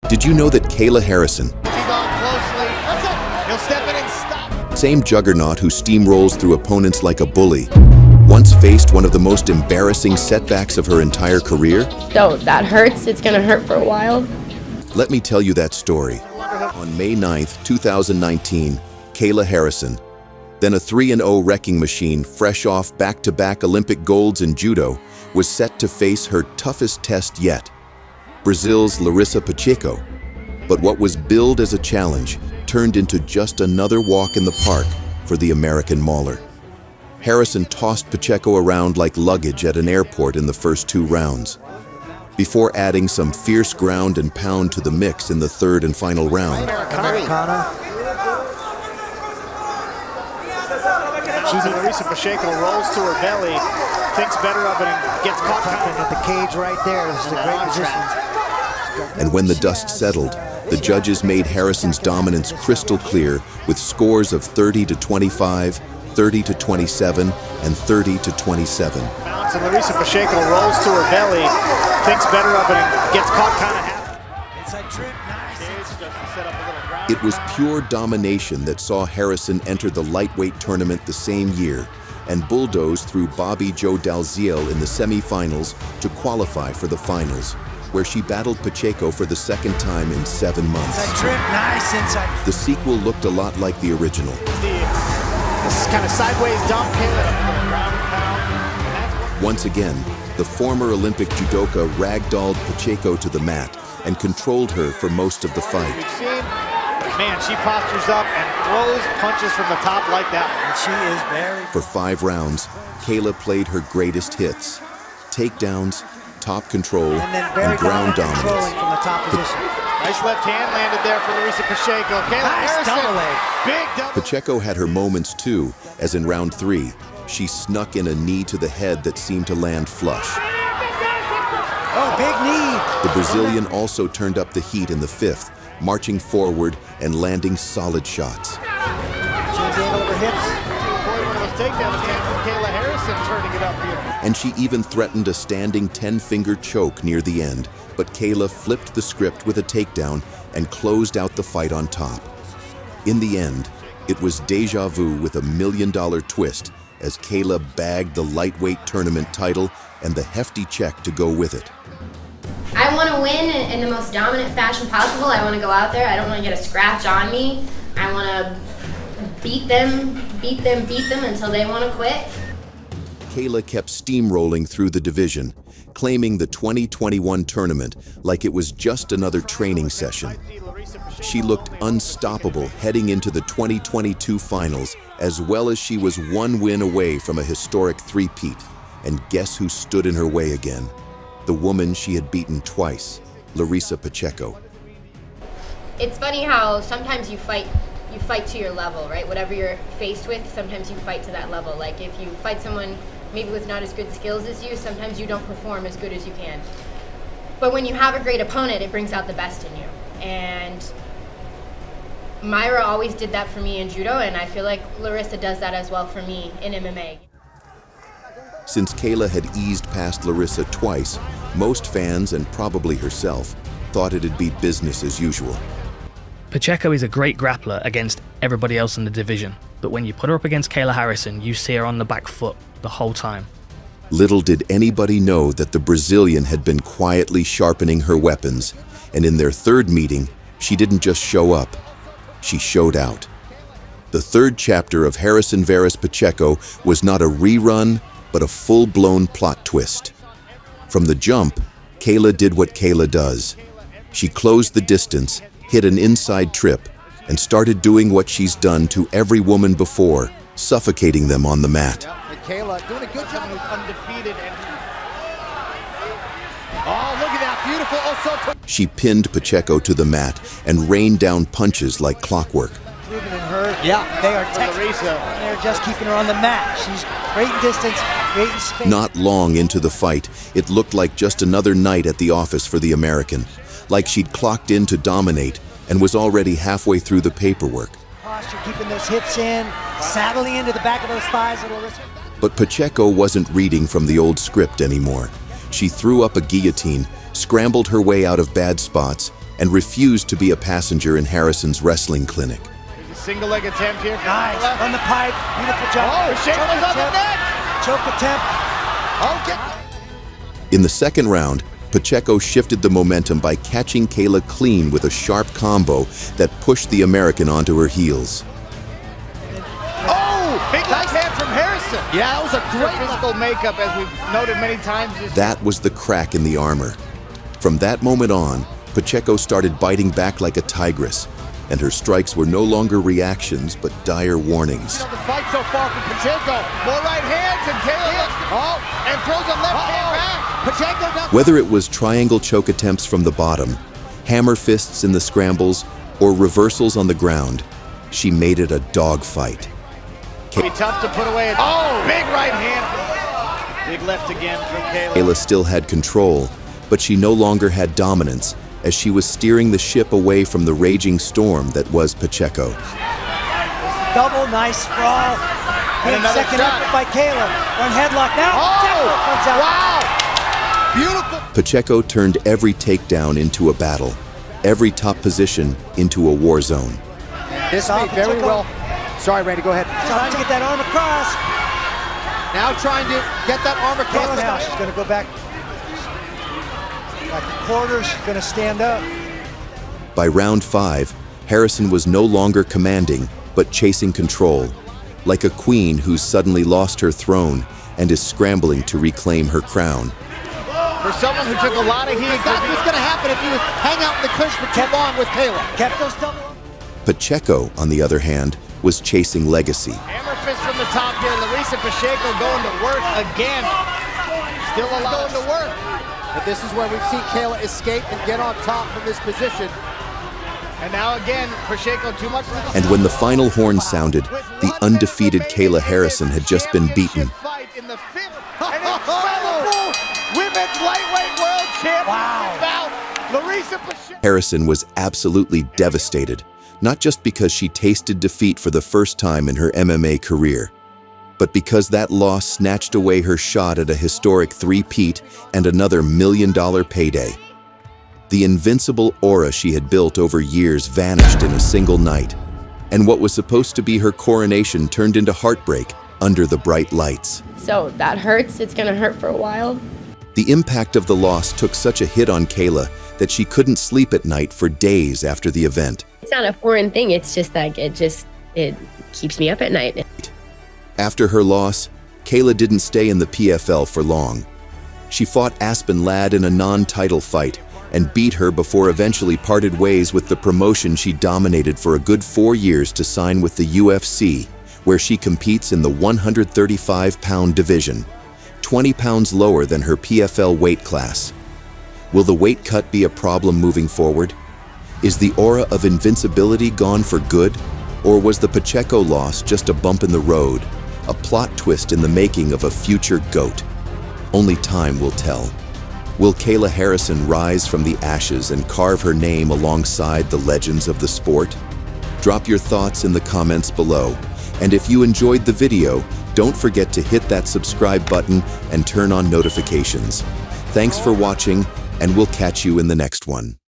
Did you know that Kayla Harrison, She's on closely. That's it. He'll step in and stop. same juggernaut who steamrolls through opponents like a bully, once faced one of the most embarrassing setbacks of her entire career? So that hurts. It's gonna hurt for a while. Let me tell you that story. On May 9th, 2019, Kayla Harrison, then a 3-0 wrecking machine fresh off back-to-back Olympic golds in judo, was set to face her toughest test yet, Brazil's Larissa Pacheco. But what was billed as a challenge turned into just another walk in the park for the American mauler. Harrison tossed Pacheco around like luggage at an airport in the first 2 rounds, before adding some fierce ground and pound to the mix in the third and final round. Larissa Pacheco rolls to her belly, thinks better of it, and gets caught at the cage right there. This is a great position. And when the dust settled, the judges made Harrison's dominance crystal clear with scores of 30-25, 30-27, and 30-27. And Larissa Pacheco rolls to her belly, thinks better of it, and gets caught kind of half. It's a trip, It was pure domination that saw Harrison enter the lightweight tournament the same year and bulldoze through Bobby Joe Dalziel in the semifinals to qualify for the finals, where she battled Pacheco for the second time in 7 months. The sequel looked a lot like the original. This kind of sideways dump, Once again, the former Olympic judoka ragdolled Pacheco to the mat and controlled her for most of the fight. Man, she postures up and throws punches from the top like that. And she is very... For 5 rounds, Kayla played her greatest hits: takedowns, top control, and ground dominance. From the top position. Nice left hand landed there for Larissa Pacheco. Kayla Harrison, big double. Pacheco had her moments too, as in round 3, she snuck in a knee to the head that seemed to land flush. Oh, big knee! The Brazilian also turned up the heat in the 5th, marching forward and landing solid shots. Over hips. Kayla Harrison turning it up here. And she even threatened a standing 10-finger choke near the end, but Kayla flipped the script with a takedown and closed out the fight on top. In the end, it was deja vu with a $1 million twist as Kayla bagged the lightweight tournament title and the hefty check to go with it. I want to win in the most dominant fashion possible. I want to go out there. I don't want to get a scratch on me. I want to beat them until they want to quit. Kayla kept steamrolling through the division, claiming the 2021 tournament like it was just another training session. She looked unstoppable heading into the 2022 finals, as well as she was 1 win away from a historic three-peat. And guess who stood in her way again? The woman she had beaten twice, Larissa Pacheco. It's funny how sometimes you fight to your level, right? Whatever you're faced with, sometimes you fight to that level. Like if you fight someone maybe with not as good skills as you, sometimes you don't perform as good as you can. But when you have a great opponent, it brings out the best in you. And Myra always did that for me in judo, and I feel like Larissa does that as well for me in MMA. Since Kayla had eased past Larissa twice, most fans, and probably herself, thought it'd be business as usual. Pacheco is a great grappler against everybody else in the division, but when you put her up against Kayla Harrison, you see her on the back foot the whole time. Little did anybody know that the Brazilian had been quietly sharpening her weapons, and in their third meeting, she didn't just show up, she showed out. The third chapter of Harrison vs. Pacheco was not a rerun, but a full-blown plot twist. From the jump, Kayla did what Kayla does. She closed the distance, hit an inside trip, and started doing what she's done to every woman before, suffocating them on the mat. Kayla doing a good job. Who's undefeated. Oh, look at that, beautiful. She pinned Pacheco to the mat and rained down punches like clockwork. Moving in her, yeah, they are they're just keeping her on the mat. She's great in distance, great in space. Not long into the fight, it looked like just another night at the office for the American, like she'd clocked in to dominate and was already halfway through the paperwork. Posture, keeping those hips in, saddling into the back of those thighs. But Pacheco wasn't reading from the old script anymore. She threw up a guillotine, scrambled her way out of bad spots, and refused to be a passenger in Harrison's wrestling clinic. There's a single leg attempt here. Nice, on the pipe, beautiful job. Oh, Pacheco's on the neck! Choke attempt. Oh, get... In the second round, Pacheco shifted the momentum by catching Kayla clean with a sharp combo that pushed the American onto her heels. Oh, big left hand from Harrison. Yeah, that was a great physical makeup, as we've noted many times. That was the crack in the armor. From that moment on, Pacheco started biting back like a tigress, and her strikes were no longer reactions but dire warnings. You know, the fight so far from Pacheco. More right hands, and Kayla and throws a left hand back. Pacheco does. Whether it was triangle choke attempts from the bottom, hammer fists in the scrambles, or reversals on the ground, she made it a dogfight. Be tough to put away. Oh, big right hand. Big left again from Kayla. Kayla still had control, but she no longer had dominance, as she was steering the ship away from the raging storm that was Pacheco. Double, nice sprawl. And another second shot. effort by Kayla. One headlock now. Oh, Comes out. wow. Beautiful. Pacheco turned every takedown into a battle, every top position into a war zone. This may very well. Sorry, Randy, go ahead. Trying to get that arm across. Now trying to get that arm across. Kayla now, she's going to go back. Back to quarter, she's going to stand up. By round 5, Harrison was no longer commanding, but chasing control, like a queen who's suddenly lost her throne and is scrambling to reclaim her crown. For someone who took a lot of heat, that's what's going to happen if you hang out in the clinch for too long with Kayla. Kept those double. Pacheco, on the other hand, was chasing legacy. Hammer fist from the top here. Larissa Pacheco going to work again. Still alive. Going to work. But this is where we've seen Kayla escape and get on top from this position. And now again, Pacheco too much to the... And when the final horn sounded, the undefeated Kayla Harrison had just been beaten. In the fifth, an incredible women's lightweight world championship bout. Larissa Pacheco. Harrison was absolutely devastated, not just because she tasted defeat for the first time in her MMA career, but because that loss snatched away her shot at a historic three-peat and another $1 million payday. The invincible aura she had built over years vanished in a single night, and what was supposed to be her coronation turned into heartbreak under the bright lights. So that hurts. It's going to hurt for a while. The impact of the loss took such a hit on Kayla that she couldn't sleep at night for days after the event. It's not a foreign thing. It's just like it keeps me up at night. After her loss, Kayla didn't stay in the PFL for long. She fought Aspen Ladd in a non-title fight and beat her before eventually parted ways with the promotion she dominated for a good 4 years to sign with the UFC, where she competes in the 135-pound division, 20 pounds lower than her PFL weight class. Will the weight cut be a problem moving forward? Is the aura of invincibility gone for good? Or was the Pacheco loss just a bump in the road, a plot twist in the making of a future GOAT? Only time will tell. Will Kayla Harrison rise from the ashes and carve her name alongside the legends of the sport? Drop your thoughts in the comments below. And if you enjoyed the video, don't forget to hit that subscribe button and turn on notifications. Thanks for watching, and we'll catch you in the next one.